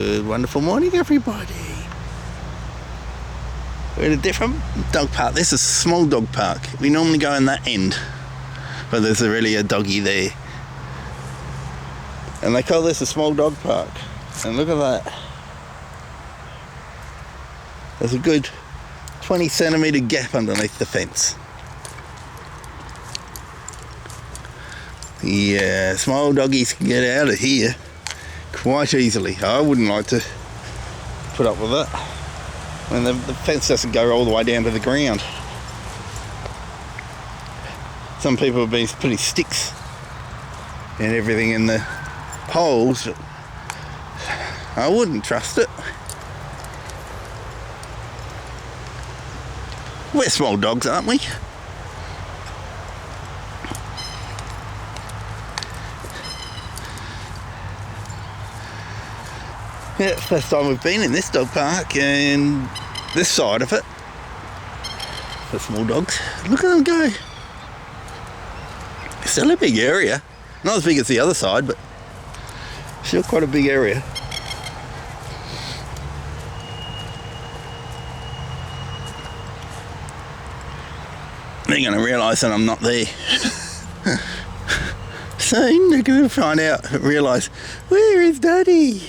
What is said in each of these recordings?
Good wonderful morning, everybody. We're in a different dog park. This is a small dog park. We normally go in that end, but there's really a doggy there. And they call this a small dog park. And look at that. There's a good 20 centimetre gap underneath the fence. Yeah, small doggies can get out of here quite easily. I wouldn't like to put up with it when the fence doesn't go all the way down to the ground. Some people have been putting sticks and everything in the holes, but I wouldn't trust it. We're small dogs, aren't we? Yeah, first time we've been in this dog park and this side of it for small dogs. Look at them go. Still a big area. Not as big as the other side, but still quite a big area. They're going to realise that I'm not there. Soon they're going to find out, realise, where is Daddy?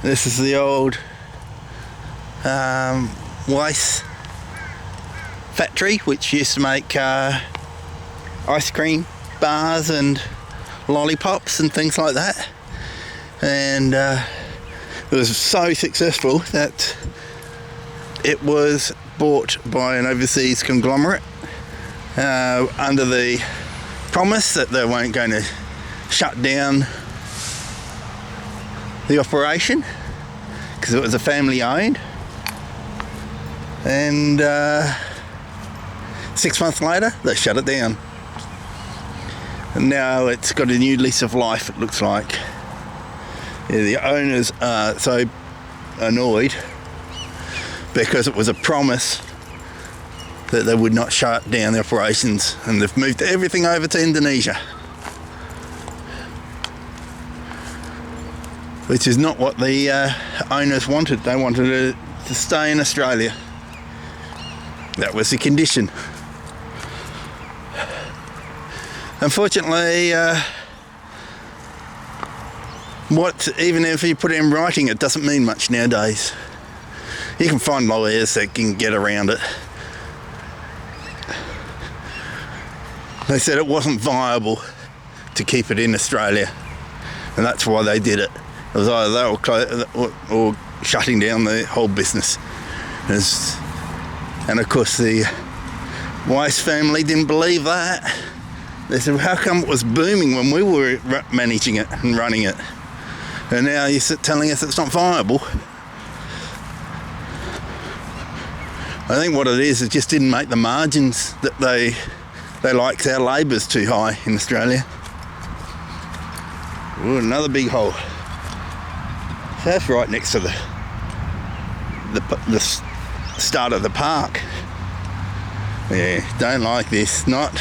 This is the old Weiss factory, which used to make ice cream bars and lollipops and things like that. And it was so successful that it was bought by an overseas conglomerate under the promise that they weren't going to shut down the operation because it was a family owned, and 6 months later they shut it down, and now it's got a new lease of life, it looks like. Yeah, the owners are so annoyed because it was a promise that they would not shut down the operations, and they've moved everything over to Indonesia, which is not what the owners wanted. They wanted it to stay in Australia. That was the condition. Unfortunately, even if you put it in writing, it doesn't mean much nowadays. You can find lawyers that can get around it. They said it wasn't viable to keep it in Australia, and that's why they did it. It was either that or shutting down the whole business. And of course the Weiss family didn't believe that. They said, well, how come it was booming when we were managing it and running it? And now you're telling us it's not viable. I think what it is, it just didn't make the margins that they liked. Our labour's too high in Australia. Ooh, another big hole. That's right next to the start of the park. Yeah, don't like this. Not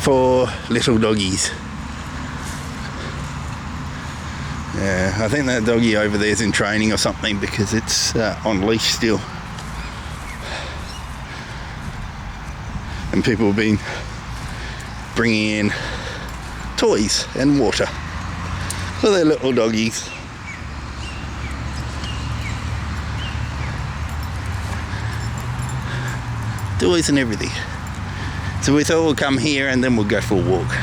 for little doggies. Yeah, I think that doggy over there is in training or something because it's on leash still. And people have been bringing in toys and water for their little doggies. Toys and everything. So we thought we'll come here and then we'll go for a walk.